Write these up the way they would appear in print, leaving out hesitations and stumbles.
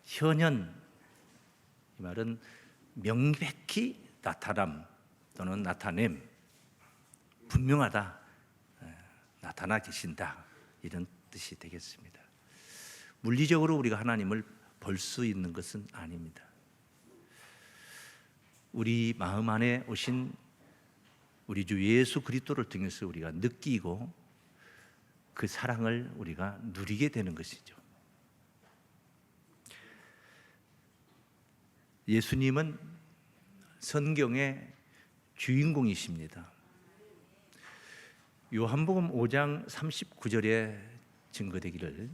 현현, 이 말은 명백히 나타남 또는 나타냄, 분명하다, 나타나 계신다, 이런 뜻이 되겠습니다. 물리적으로 우리가 하나님을 볼 수 있는 것은 아닙니다. 우리 마음 안에 오신 우리 주 예수 그리스도를 통해서 우리가 느끼고 그 사랑을 우리가 누리게 되는 것이죠. 예수님은 성경의 주인공이십니다. 요한복음 5장 39절에 증거되기를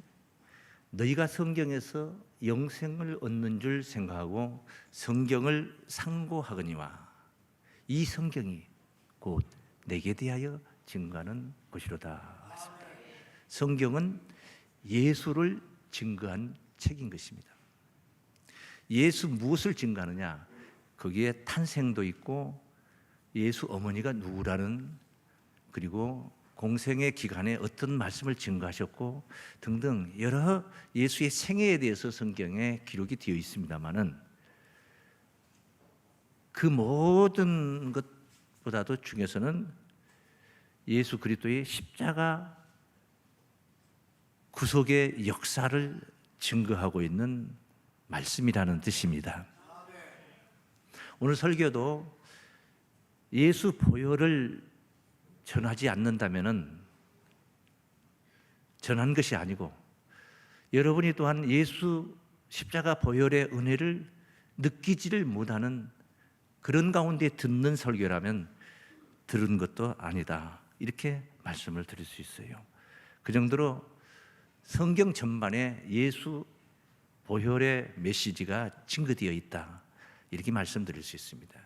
너희가 성경에서 영생을 얻는 줄 생각하고 성경을 상고하거니와 이 성경이 곧 내게 대하여 증거하는 것이로다 했습니다. 성경은 예수를 증거한 책인 것입니다. 예수 무엇을 증거하느냐? 거기에 탄생도 있고 예수 어머니가 누구라는, 그리고 공생의 기간에 어떤 말씀을 증거하셨고 등등 여러 예수의 생애에 대해서 성경에 기록이 되어 있습니다마는 그 모든 것보다도 중요해서는 예수 그리스도의 십자가 구속의 역사를 증거하고 있는 말씀이라는 뜻입니다. 오늘 설교도 예수 보혈을 전하지 않는다면은 전한 것이 아니고 여러분이 또한 예수 십자가 보혈의 은혜를 느끼지를 못하는 그런 가운데 듣는 설교라면 들은 것도 아니다, 이렇게 말씀을 드릴 수 있어요. 그 정도로 성경 전반에 예수 보혈의 메시지가 증거되어 있다, 이렇게 말씀드릴 수 있습니다.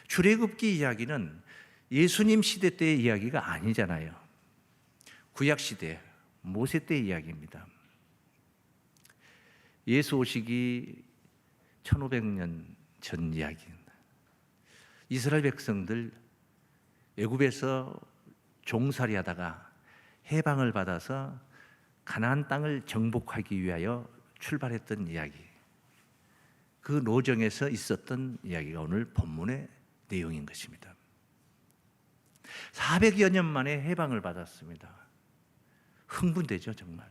출애굽기 이야기는 예수님 시대 때의 이야기가 아니잖아요. 구약 시대, 모세 때의 이야기입니다. 예수 오시기 1500년 전 이야기입니다. 이스라엘 백성들 애굽에서 종살이 하다가 해방을 받아서 가나안 땅을 정복하기 위하여 출발했던 이야기, 그 노정에서 있었던 이야기가 오늘 본문의 내용인 것입니다. 400여 년 만에 해방을 받았습니다. 흥분되죠, 정말.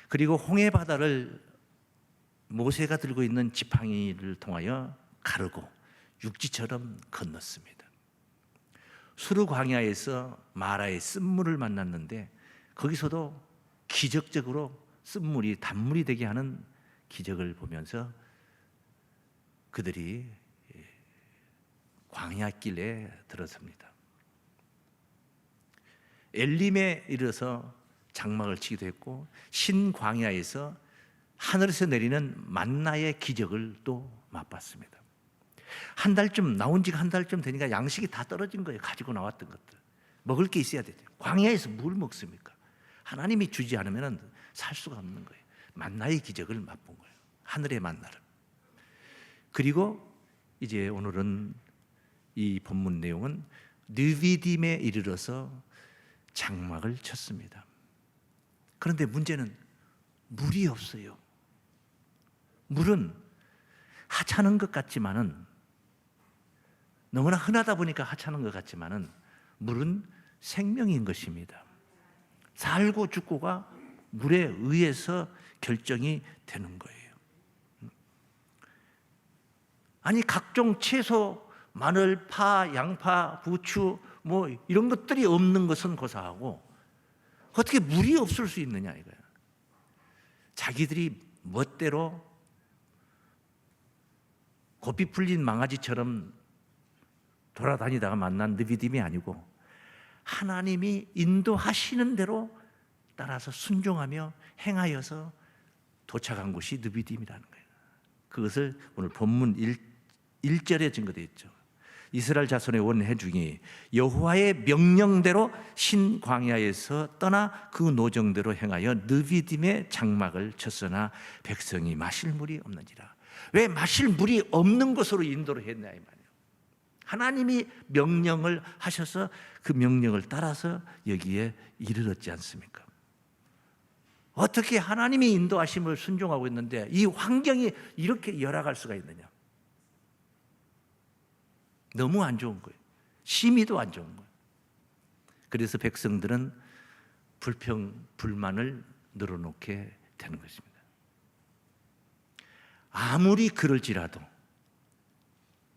그리고 홍해 바다를 모세가 들고 있는 지팡이를 통하여 가르고 육지처럼 건넜습니다. 수르 광야에서 마라의 쓴물을 만났는데 거기서도 기적적으로 쓴물이 단물이 되게 하는 기적을 보면서 그들이 광야길에 들어섭니다. 엘림에 이르러서 장막을 치기도 했고 신광야에서 하늘에서 내리는 만나의 기적을 또 맛봤습니다. 한 달쯤, 나온 지가 한 달쯤 되니까 양식이 다 떨어진 거예요. 가지고 나왔던 것들. 먹을 게 있어야 되죠. 광야에서 뭘 먹습니까? 하나님이 주지 않으면 살 수가 없는 거예요. 만나의 기적을 맛본 거예요. 하늘의 만나를. 그리고 이제 오늘은 이 본문 내용은 느비딤에 이르러서 장막을 쳤습니다. 그런데 문제는 물이 없어요. 물은 하찮은 것 같지만은, 너무나 흔하다 보니까 하찮은 것 같지만은 물은 생명인 것입니다. 살고 죽고가 물에 의해서 결정이 되는 거예요. 아니, 각종 채소, 마늘, 파, 양파, 부추 뭐 이런 것들이 없는 것은 고사하고 어떻게 물이 없을 수 있느냐 이거예요. 자기들이 멋대로 고삐 풀린 망아지처럼 돌아다니다가 만난 느비딤이 아니고 하나님이 인도하시는 대로 따라서 순종하며 행하여서 도착한 곳이 느비딤이라는 거예요. 그것을 오늘 본문 1절에 증거되어 있죠. 이스라엘 자손의 원해 중이 여호와의 명령대로 신광야에서 떠나 그 노정대로 행하여 느비딤의 장막을 쳤으나 백성이 마실 물이 없는지라. 왜 마실 물이 없는 곳으로 인도를 했냐 이 말이에요. 하나님이 명령을 하셔서 그 명령을 따라서 여기에 이르렀지 않습니까? 어떻게 하나님의 인도하심을 순종하고 있는데 이 환경이 이렇게 열악할 수가 있느냐? 너무 안 좋은 거예요. 심히도 안 좋은 거예요. 그래서 백성들은 불만을 늘어놓게 되는 것입니다. 아무리 그럴지라도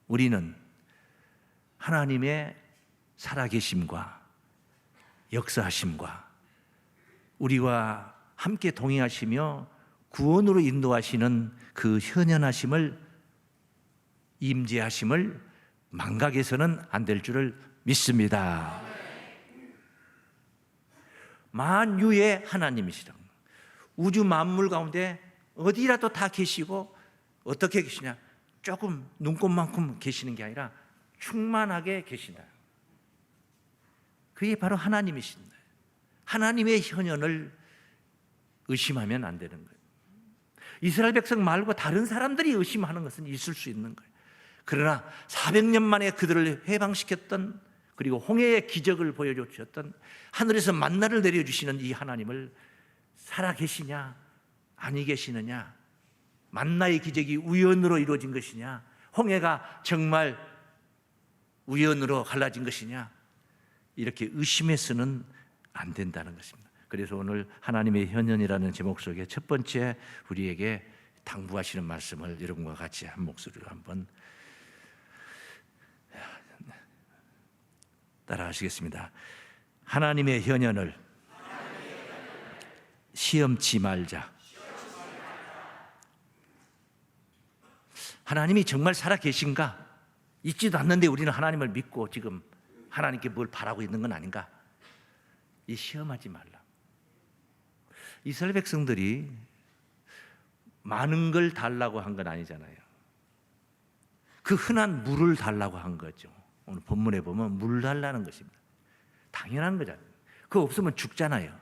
우리는 하나님의 살아계심과 역사하심과 우리와 함께 동행하시며 구원으로 인도하시는 그 현현하심을, 임재하심을 망각해서는 안 될 줄을 믿습니다. 만유의 하나님이시라. 우주 만물 가운데 어디라도 다 계시고 어떻게 계시냐? 조금 눈곱만큼 계시는 게 아니라 충만하게 계신다. 그게 바로 하나님이신다. 하나님의 현현을 의심하면 안 되는 거예요. 이스라엘 백성 말고 다른 사람들이 의심하는 것은 있을 수 있는 거예요. 그러나 400년 만에 그들을 해방시켰던, 그리고 홍해의 기적을 보여주셨던, 하늘에서 만나를 내려주시는 이 하나님을 살아계시냐 아니 계시느냐, 만나의 기적이 우연으로 이루어진 것이냐, 홍해가 정말 우연으로 갈라진 것이냐, 이렇게 의심해서는 안 된다는 것입니다. 그래서 오늘 하나님의 현현이라는 제목 속에 첫 번째 우리에게 당부하시는 말씀을 여러분과 같이 한 목소리로 한번 따라하시겠습니다. 하나님의 현현을 시험치 말자. 하나님이 정말 살아계신가? 있지도 않는데 우리는 하나님을 믿고 지금 하나님께 뭘 바라고 있는 건 아닌가? 이 시험하지 말라. 이스라엘 백성들이 많은 걸 달라고 한 건 아니잖아요. 그 흔한 물을 달라고 한 거죠. 오늘 본문에 보면 물 달라는 것입니다. 당연한 거잖아요. 그거 없으면 죽잖아요.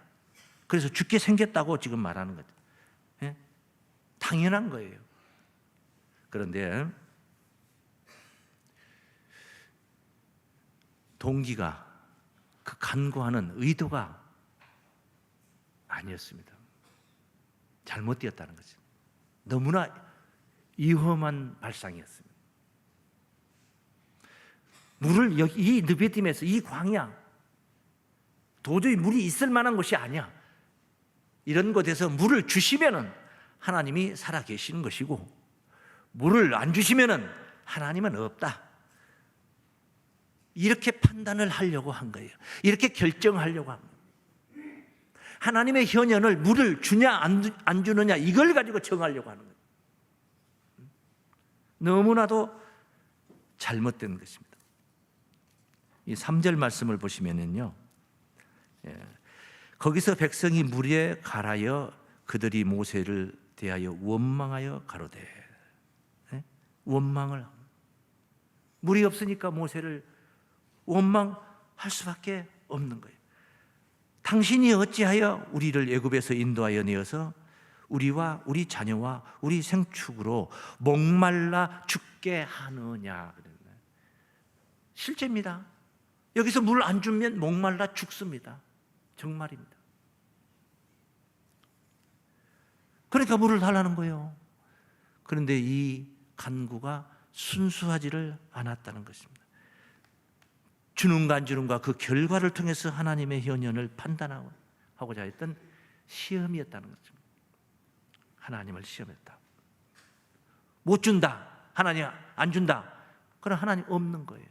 그래서 죽게 생겼다고 지금 말하는 거죠. 예? 당연한 거예요. 그런데 동기가, 그 간구하는 의도가 아니었습니다. 잘못되었다는 거죠. 너무나 위험한 발상이었습니다. 물을 이 느베딤에서, 이 광야, 도저히 물이 있을 만한 곳이 아니야. 이런 곳에서 물을 주시면은 하나님이 살아 계시는 것이고, 물을 안 주시면은 하나님은 없다. 이렇게 판단을 하려고 한 거예요. 이렇게 결정하려고 한 거예요. 하나님의 현현을 물을 주냐 안 주느냐 이걸 가지고 정하려고 하는 거예요. 너무나도 잘못된 것입니다. 이 3절 말씀을 보시면은요, 거기서 백성이 물에 갈하여 그들이 모세를 대하여 원망하여 가로되, 원망을, 물이 없으니까 모세를 원망할 수밖에 없는 거예요. 당신이 어찌하여 우리를 애굽에서 인도하여 내어서 우리와 우리 자녀와 우리 생축으로 목말라 죽게 하느냐. 실제입니다. 여기서 물 안 주면 목말라 죽습니다. 정말입니다. 그러니까 물을 달라는 거예요. 그런데 이 간구가 순수하지를 않았다는 것입니다. 주는가 안 주는가 그 결과를 통해서 하나님의 현현을 판단하고자 했던 시험이었다는 거죠. 하나님을 시험했다. 못 준다. 하나님 안 준다. 그럼 하나님 없는 거예요.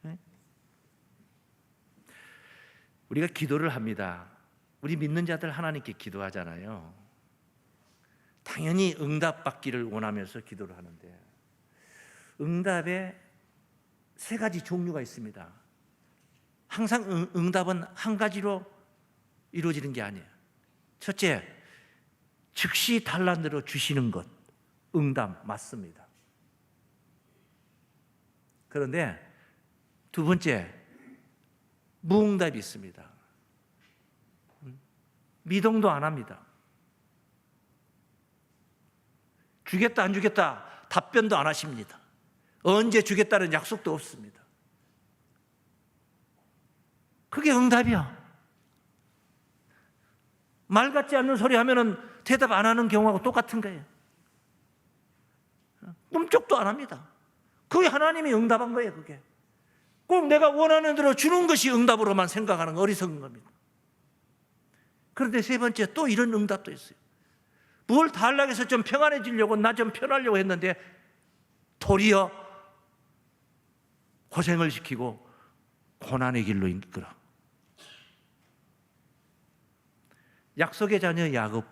네? 우리가 기도를 합니다. 우리 믿는 자들 하나님께 기도하잖아요. 당연히 응답받기를 원하면서 기도를 하는데, 응답에 세 가지 종류가 있습니다. 항상 응답은 한 가지로 이루어지는 게 아니에요. 첫째, 즉시 달란 대로 주시는 것, 응답 맞습니다. 그런데 두 번째, 무응답이 있습니다. 미동도 안 합니다. 주겠다 안 주겠다 답변도 안 하십니다. 언제 주겠다는 약속도 없습니다. 그게 응답이야. 말 같지 않는 소리 하면은 대답 안 하는 경우하고 똑같은 거예요. 꿈쩍도 안 합니다. 그게 하나님이 응답한 거예요. 그게 꼭 내가 원하는 대로 주는 것이 응답으로만 생각하는 거 어리석은 겁니다. 그런데 세 번째 또 이런 응답도 있어요. 뭘 달라고 해서 좀 평안해지려고 나 좀 편하려고 했는데 도리어 고생을 시키고 고난의 길로 이끌어. 약속의 자녀 야곱,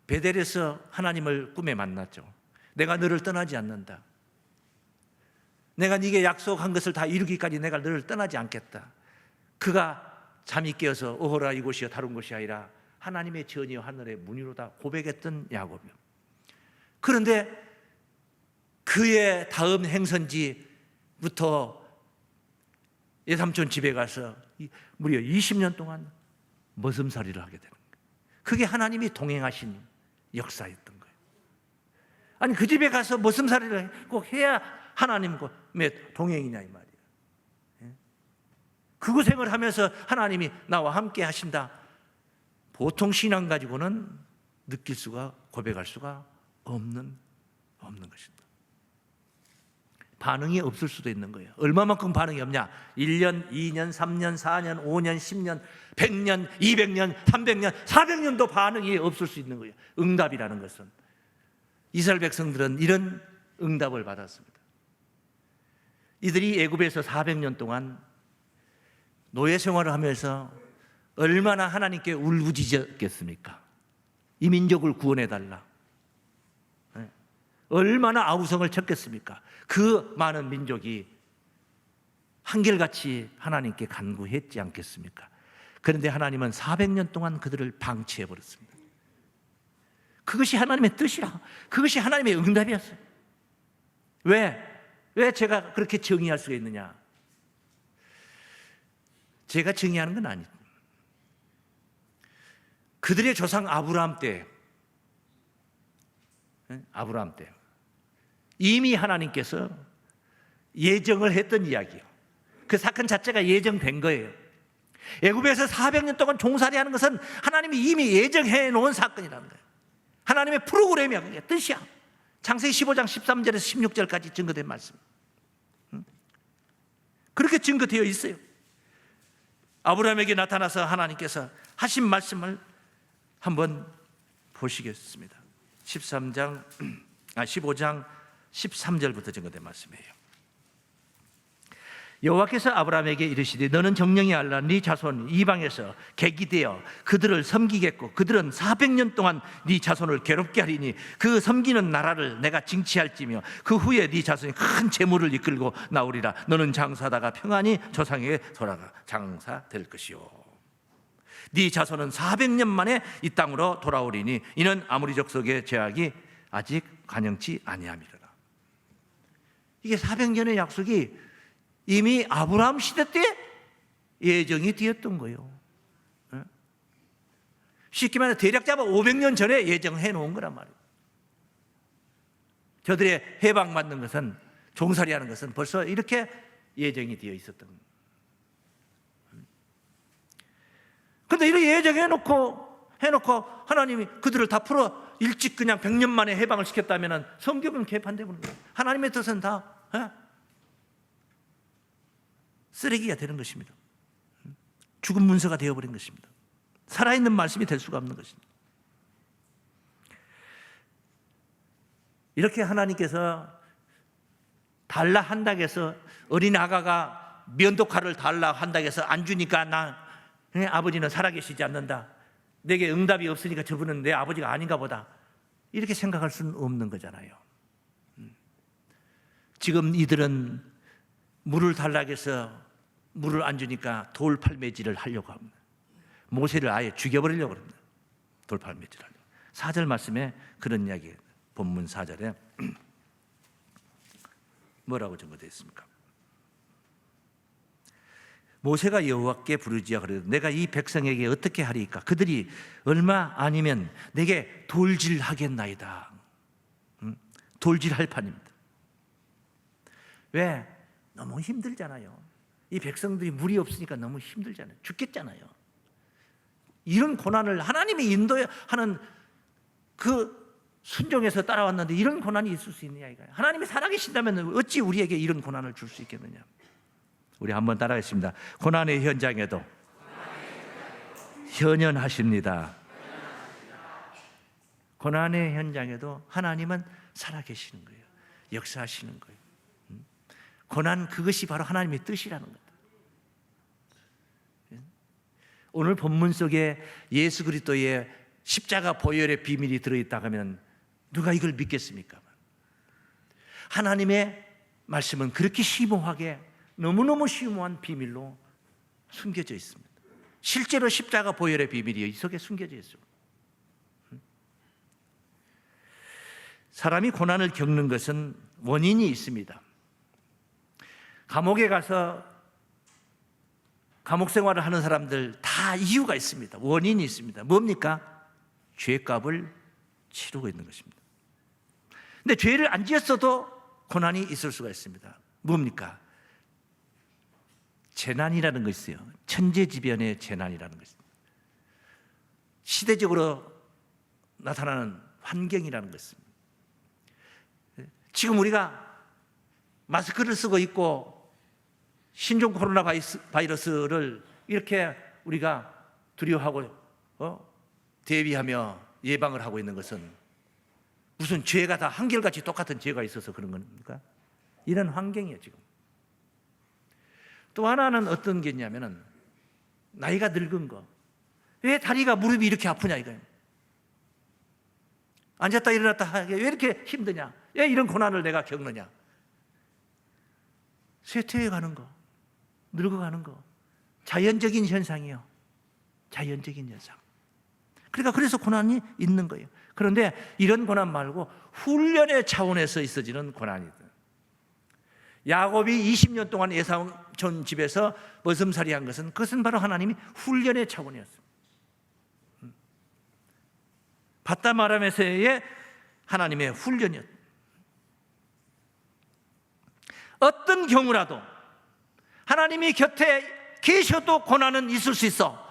베델에서 하나님을 꿈에 만났죠. 내가 너를 떠나지 않는다. 내가 네게 약속한 것을 다 이루기까지 내가 너를 떠나지 않겠다. 그가 잠이 깨어서 어허라 이곳이여 다른 곳이 아니라 하나님의 전이여 하늘의 문이로다 고백했던 야곱이요. 그런데 그의 다음 행선지부터 예삼촌 집에 가서 무려 20년 동안 머슴살이를 하게 되는 거예요. 그게 하나님이 동행하신 역사였던 거예요. 아니 그 집에 가서 머슴살이를 꼭 해야 하나님의 동행이냐 이 말이에요. 그 고생을 하면서 하나님이 나와 함께 하신다. 보통 신앙 가지고는 느낄 수가 고백할 수가 없는 것입니다. 반응이 없을 수도 있는 거예요. 얼마만큼 반응이 없냐? 1년, 2년, 3년, 4년, 5년, 10년, 100년, 200년, 300년, 400년도 반응이 없을 수 있는 거예요. 응답이라는 것은. 이스라엘 백성들은 이런 응답을 받았습니다. 이들이 애굽에서 400년 동안 노예 생활을 하면서 얼마나 하나님께 울부짖었겠습니까? 이 민족을 구원해달라. 얼마나 아우성을 쳤겠습니까? 그 많은 민족이 한결같이 하나님께 간구했지 않겠습니까? 그런데 하나님은 400년 동안 그들을 방치해버렸습니다. 그것이 하나님의 뜻이라. 그것이 하나님의 응답이었어요. 왜 제가 그렇게 정의할 수가 있느냐? 제가 정의하는 건 아니죠. 그들의 조상 아브라함 때 이미 하나님께서 예정을 했던 이야기예요. 그 사건 자체가 예정된 거예요. 애굽에서 400년 동안 종살이 하는 것은 하나님이 이미 예정해 놓은 사건이라는 거예요. 하나님의 프로그램이야. 그게 뜻이야. 창세기 15장 13절에서 16절까지 증거된 말씀. 그렇게 증거되어 있어요. 아브라함에게 나타나서 하나님께서 하신 말씀을 한번 보시겠습니다. 15장 13절부터 증거된 말씀이에요. 여호와께서 아브라함에게 이르시되 너는 정령이 알라 네 자손 이방에서 객이 되어 그들을 섬기겠고 그들은 400년 동안 네 자손을 괴롭게 하리니 그 섬기는 나라를 내가 징치할지며 그 후에 네 자손이 큰 재물을 이끌고 나오리라. 너는 장사하다가 평안히 조상에게 돌아가 장사될 것이요 네 자손은 400년 만에 이 땅으로 돌아오리니 이는 아모리 족속의 죄악이 아직 간영치 아니함이로라. 이게 400년의 약속이 이미 아브라함 시대 때 예정이 되었던 거예요. 쉽게 말해서 대략 잡아 500년 전에 예정해 놓은 거란 말이에요. 저들의 해방받는 것은, 종살이하는 것은 벌써 이렇게 예정이 되어 있었던 거예요. 그런데 이렇게 예정해 놓고 하나님이 그들을 다 풀어 일찍 그냥 100년 만에 해방을 시켰다면 성경은 개판돼 버린 거예요. 하나님의 뜻은 다 쓰레기가 되는 것입니다. 죽은 문서가 되어버린 것입니다. 살아있는 말씀이 될 수가 없는 것입니다. 이렇게 하나님께서 달라 한다고 해서 어린 아가가 면도칼을 달라 한다고 해서 안 주니까 아버지는 살아계시지 않는다. 내게 응답이 없으니까 저분은 내 아버지가 아닌가 보다. 이렇게 생각할 수는 없는 거잖아요. 지금 이들은 물을 달라고 해서 물을 안 주니까 돌팔매질을 하려고 합니다. 모세를 아예 죽여버리려고 합니다. 돌팔매질을 하려고. 4절 말씀에 그런 이야기, 본문 4절에 뭐라고 적어되어 있습니까? 모세가 여호와께 부르짖어 그러되 내가 이 백성에게 어떻게 하리이까? 그들이 얼마 아니면 내게 돌질하겠나이다. 돌질할 판입니다. 왜? 너무 힘들잖아요. 이 백성들이 물이 없으니까 너무 힘들잖아요. 죽겠잖아요. 이런 고난을 하나님이 인도하는 그 순종해서 따라왔는데 이런 고난이 있을 수 있느냐 이거예요. 하나님이 살아계신다면 어찌 우리에게 이런 고난을 줄 수 있겠느냐. 우리 한번 따라하겠습니다. 고난의 현장에도 현현하십니다. 고난의 현장에도 하나님은 살아계시는 거예요. 역사하시는 거예요. 고난, 그것이 바로 하나님의 뜻이라는 거예요. 오늘 본문 속에 예수 그리스도의 십자가 보혈의 비밀이 들어있다고 하면 누가 이걸 믿겠습니까? 하나님의 말씀은 그렇게 심오하게, 너무너무 심오한 비밀로 숨겨져 있습니다. 실제로 십자가 보혈의 비밀이 이 속에 숨겨져 있습니다. 사람이 고난을 겪는 것은 원인이 있습니다. 감옥에 가서 감옥 생활을 하는 사람들 다 이유가 있습니다. 원인이 있습니다. 뭡니까? 죄값을 치르고 있는 것입니다. 근데 죄를 안 지었어도 고난이 있을 수가 있습니다. 뭡니까? 재난이라는 것이 있어요. 천재지변의 재난이라는 것입니다. 시대적으로 나타나는 환경이라는 것입니다. 지금 우리가 마스크를 쓰고 있고 신종 코로나 바이러스를 이렇게 우리가 두려워하고 대비하며 예방을 하고 있는 것은 무슨 죄가 다 한결같이 똑같은 죄가 있어서 그런 겁니까? 이런 환경이에요 지금. 또 하나는 어떤 게 있냐면은 나이가 늙은 거. 왜 다리가 무릎이 이렇게 아프냐 이거예요. 앉았다 일어났다 하게 왜 이렇게 힘드냐? 왜 이런 고난을 내가 겪느냐? 쇠퇴해 가는 거, 늙어가는 거, 자연적인 현상이요. 자연적인 현상. 그래서 고난이 있는 거예요. 그런데 이런 고난 말고 훈련의 차원에서 있어지는 고난이다. 야곱이 20년 동안 에사우 전 집에서 머슴살이 한 것은 그것은 바로 하나님이 훈련의 차원이었습니다. 바담 아람에서의 하나님의 훈련이었습니다. 어떤 경우라도 하나님이 곁에 계셔도 고난은 있을 수 있어.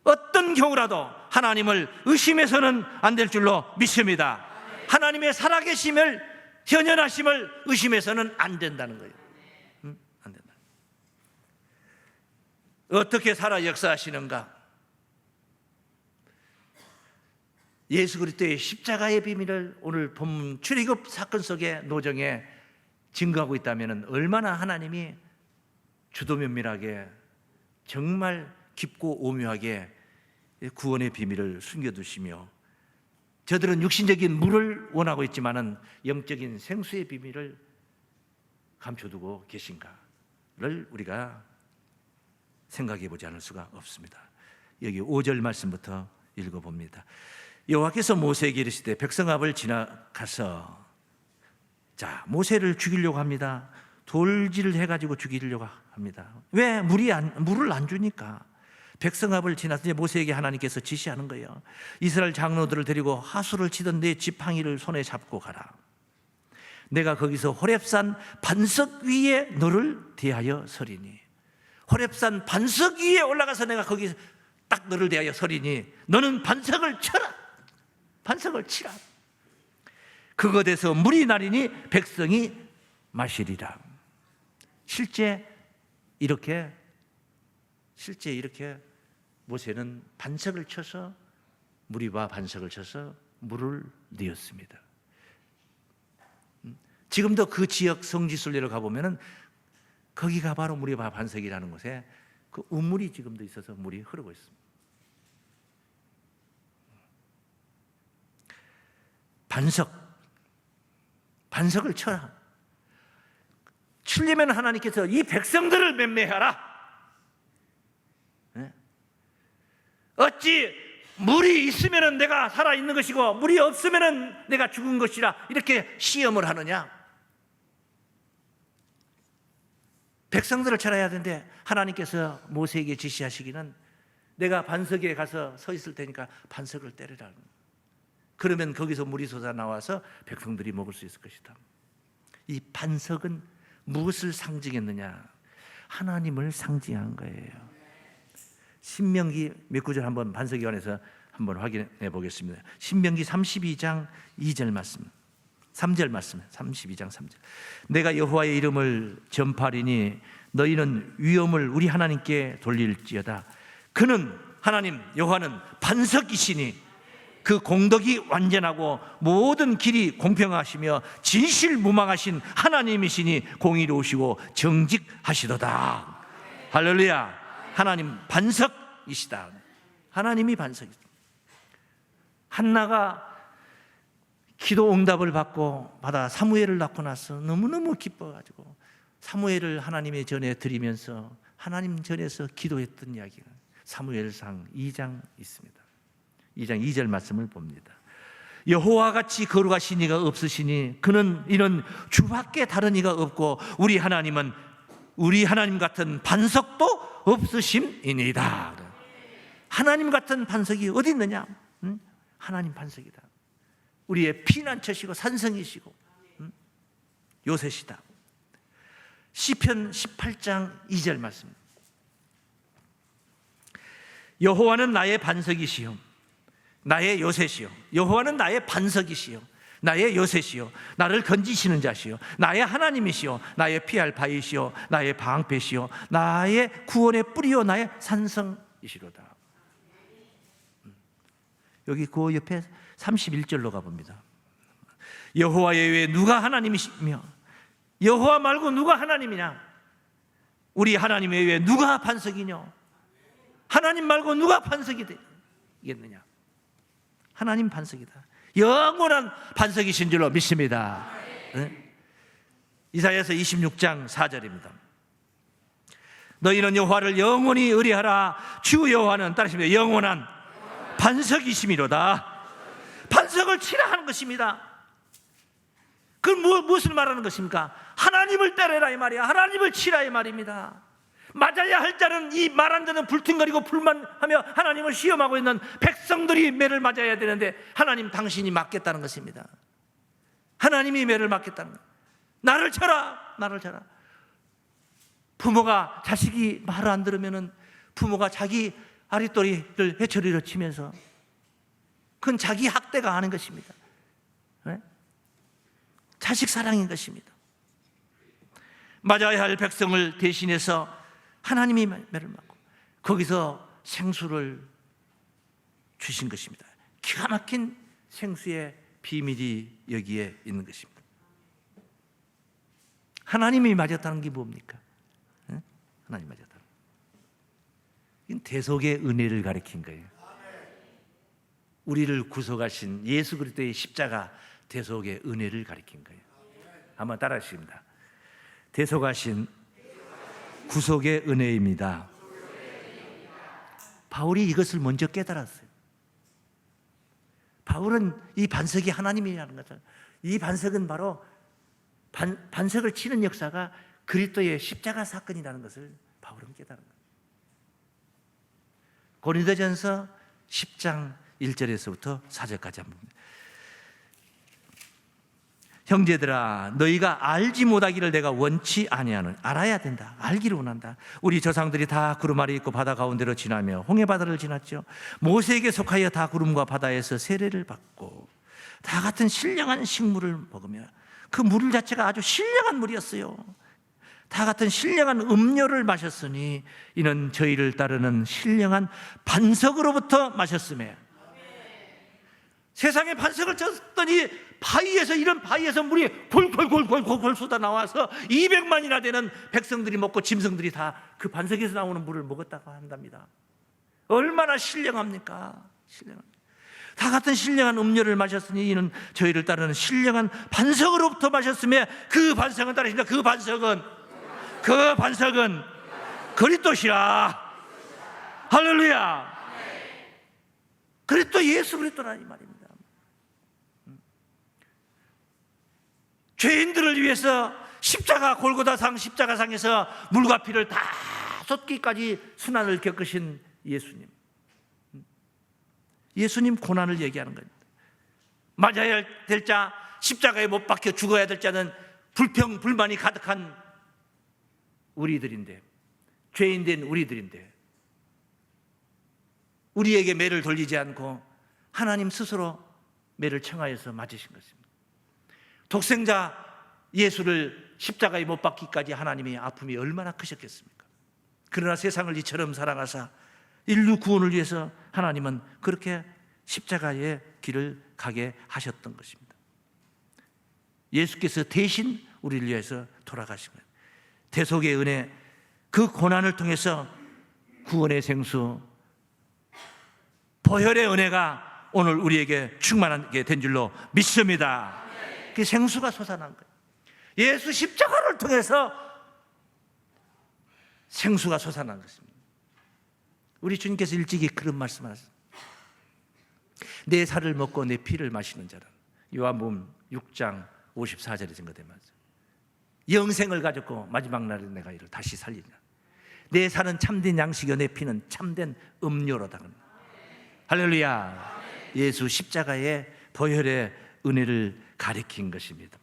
어떤 경우라도 하나님을 의심해서는 안 될 줄로 믿습니다. 하나님의 살아계심을, 현현하심을 의심해서는 안 된다는 거예요. 안 된다. 어떻게 살아 역사하시는가? 예수 그리스도의 십자가의 비밀을 오늘 본문 출애굽 사건 속의 노정에 증거하고 있다면 얼마나 하나님이 주도면밀하게 정말 깊고 오묘하게 구원의 비밀을 숨겨두시며 저들은 육신적인 물을 원하고 있지만은 영적인 생수의 비밀을 감춰두고 계신가를 우리가 생각해 보지 않을 수가 없습니다. 여기 5절 말씀부터 읽어봅니다. 여호와께서 모세에게 이르시되 백성 앞을 지나가서 자 모세를 죽이려고 합니다. 돌질을 해가지고 죽이려고 합니다. 왜? 물을 안 주니까. 백성 앞을 지나서 이제 모세에게 하나님께서 지시하는 거예요. 이스라엘 장로들을 데리고 하수를 치던 내 지팡이를 손에 잡고 가라. 내가 거기서 호렙산 반석 위에 너를 대하여 서리니. 호렙산 반석 위에 올라가서 내가 거기 딱 너를 대하여 서리니 너는 반석을 쳐라. 반석을 치라. 그것에서 물이 나리니 백성이 마시리라. 실제 이렇게 모세는 반석을 쳐서 무리와 반석을 쳐서 물을 내었습니다. 지금도 그 지역 성지순례를 가보면은 거기가 바로 무리와 반석이라는 곳에 그 우물이 지금도 있어서 물이 흐르고 있습니다. 반석을 쳐라. 치려면 하나님께서 이 백성들을 맴매하라. 어찌 물이 있으면 내가 살아있는 것이고 물이 없으면 내가 죽은 것이라 이렇게 시험을 하느냐. 백성들을 쳐야 되는데 하나님께서 모세에게 지시하시기는 내가 반석에 가서 서 있을 테니까 반석을 때리라. 그러면 거기서 물이 솟아나와서 백성들이 먹을 수 있을 것이다. 이 반석은 무엇을 상징했느냐? 하나님을 상징한 거예요. 신명기 몇 구절 한번 반석기관에서 한번 확인해 보겠습니다. 신명기 32장 2절 말씀, 3절 말씀, 32장 3절. 내가 여호와의 이름을 전파하리니 너희는 위엄을 우리 하나님께 돌릴지어다. 그는 하나님 여호와는 반석이시니 그 공덕이 완전하고 모든 길이 공평하시며 진실무망하신 하나님이시니 공의로우시고 정직하시도다. 할렐루야. 하나님 반석이시다. 하나님이 반석이다. 한나가 기도 응답을 받아 사무엘을 낳고 나서 너무너무 기뻐가지고 사무엘을 하나님의 전에 드리면서 하나님 전에서 기도했던 이야기가 사무엘상 2장 있습니다. 2장 2절 말씀을 봅니다. 여호와 같이 거룩하신 이가 없으시니 이는 주밖에 다른 이가 없고 우리 하나님은 우리 하나님 같은 반석도 없으심이니이다. 하나님 같은 반석이 어디 있느냐? 하나님 반석이다. 우리의 피난처시고 산성이시고 요새시다. 시편 18장 2절 말씀. 여호와는 나의 반석이시요 나의 요새시요. 여호와는 나의 반석이시요 나의 요새시요 나를 건지시는 자시요 나의 하나님이시요 나의 피할 바위시요 나의 방패시요 나의 구원의 뿌리요 나의 산성이시로다. 여기 그 옆에 31절로 가봅니다. 여호와 외에 누가 하나님이시며 여호와 말고 누가 하나님이냐? 우리 하나님 외에 누가 반석이냐? 하나님 말고 누가 반석이 되겠느냐? 하나님 반석이다. 영원한 반석이신 줄로 믿습니다. 네? 이사야서 26장 4절입니다. 너희는 여호와를 영원히 의뢰하라. 주 여호와는 따르십니다. 영원한 반석이심이로다. 반석을 치라 하는 것입니다. 그건 무엇을 말하는 것입니까? 하나님을 따르라 이 말이야. 하나님을 치라 이 말입니다. 맞아야 할 자는 이 말 안 듣는 불퉁거리고 불만하며 하나님을 시험하고 있는 백성들이 매를 맞아야 되는데 하나님 당신이 맞겠다는 것입니다. 하나님이 매를 맞겠다는 것. 나를 쳐라, 나를 쳐라. 부모가 자식이 말을 안 들으면은 부모가 자기 아랫도리를 회초리로 치면서 그건 자기 학대가 하는 것입니다. 네? 자식 사랑인 것입니다. 맞아야 할 백성을 대신해서 하나님이 매를 맞고 거기서 생수를 주신 것입니다. 기가 막힌 생수의 비밀이 여기에 있는 것입니다. 하나님이 맞았다는 게 뭡니까? 네? 하나님 맞았다. 이건 대속의 은혜를 가리킨 거예요. 우리를 구속하신 예수 그리스도의 십자가 대속의 은혜를 가리킨 거예요. 한번 따라하십니다. 대속하신 구속의 은혜입니다. 바울이 이것을 먼저 깨달았어요. 바울은 이 반석이 하나님이라는 거죠. 이 반석은 바로 반석을 치는 역사가 그리스도의 십자가 사건이라는 것을 바울은 깨달은 거예요. 고린도전서 10장 1절에서부터 4절까지 한번 봅니다. 형제들아 너희가 알지 못하기를 내가 원치 아니하노니 알아야 된다. 알기를 원한다. 우리 조상들이 다 구름 아래 있고 바다 가운데로 지나며 홍해 바다를 지났죠. 모세에게 속하여 다 구름과 바다에서 세례를 받고 다 같은 신령한 식물을 먹으며 그 물 자체가 아주 신령한 물이었어요. 다 같은 신령한 음료를 마셨으니 이는 저희를 따르는 신령한 반석으로부터 마셨으며 세상에 반석을 쳤더니 이런 바위에서 물이 골골골골골 쏟아 나와서 200만이나 되는 백성들이 먹고 짐승들이 다 그 반석에서 나오는 물을 먹었다고 한답니다. 얼마나 신령합니까? 신령합니다. 다 같은 신령한 음료를 마셨으니 이는 저희를 따르는 신령한 반석으로부터 마셨으며 그 반석은 따르십니다. 그 반석은 그리스도시라. 할렐루야. 그리스도 예수 그리스도라 이 말입니다. 죄인들을 위해서 골고다상 십자가상에서 물과 피를 다 쏟기까지 순환을 겪으신 예수님 고난을 얘기하는 겁니다. 맞아야 될 자, 십자가에 못 박혀 죽어야 될 자는 불평불만이 가득한 우리들인데, 죄인된 우리들인데 우리에게 매를 돌리지 않고 하나님 스스로 매를 청하여서 맞으신 것입니다. 독생자 예수를 십자가에 못 박기까지 하나님의 아픔이 얼마나 크셨겠습니까? 그러나 세상을 이처럼 사랑하사 인류 구원을 위해서 하나님은 그렇게 십자가의 길을 가게 하셨던 것입니다. 예수께서 대신 우리를 위해서 돌아가신 거예요. 대속의 은혜, 그 고난을 통해서 구원의 생수, 보혈의 은혜가 오늘 우리에게 충만하게 된 줄로 믿습니다. 그 생수가 솟아난 거예요. 예수 십자가를 통해서 생수가 솟아난 것입니다. 우리 주님께서 일찍이 그런 말씀을 하셨습니다. 내 살을 먹고 내 피를 마시는 자는, 요한복음 6장 54절에 증거된 말씀, 영생을 가졌고 마지막 날에 내가 이를 다시 살리리라. 내 살은 참된 양식이요 내 피는 참된 음료로다. 할렐루야. 예수 십자가의 보혈의 은혜를 가리킨 것입니다.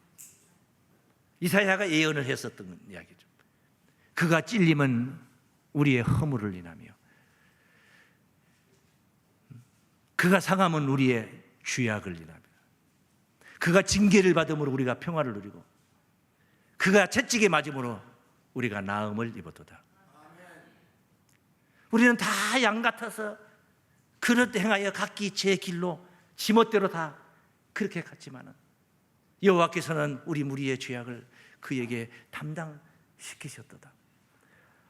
이사야가 예언을 했었던 이야기죠. 그가 찔림은 우리의 허물을 인하며 그가 상함은 우리의 죄악을 인하며 그가 징계를 받음으로 우리가 평화를 누리고 그가 채찍에 맞음으로 우리가 나음을 입었도다. 우리는 다 양 같아서 그릇 행하여 각기 제 길로 지멋대로 다 그렇게 갔지만은 여호와께서는 우리 무리의 죄악을 그에게 담당시키셨도다.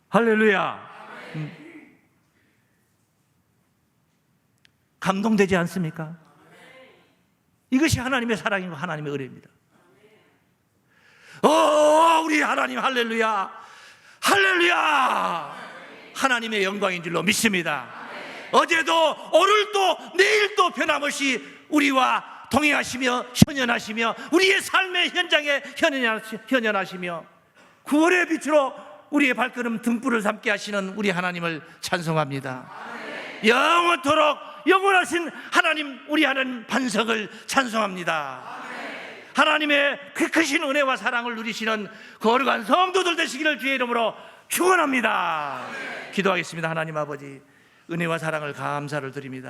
할렐루야. 감동되지 않습니까? 이것이 하나님의 사랑이고 하나님의 은혜입니다. 우리 하나님 할렐루야. 할렐루야. 하나님의 영광인 줄로 믿습니다. 어제도 오늘도 내일도 변함없이 우리와 동행하시며 현현하시며 우리의 삶의 현장에 현현하시며 구원의 빛으로 우리의 발걸음 등불을 삼게 하시는 우리 하나님을 찬송합니다. 영원토록 영원하신 하나님, 우리 하나님 반석을 찬송합니다. 하나님의 그 크신 은혜와 사랑을 누리시는 거룩한 성도들 되시기를 주의 이름으로 축원합니다. 기도하겠습니다. 하나님 아버지, 은혜와 사랑을 감사를 드립니다.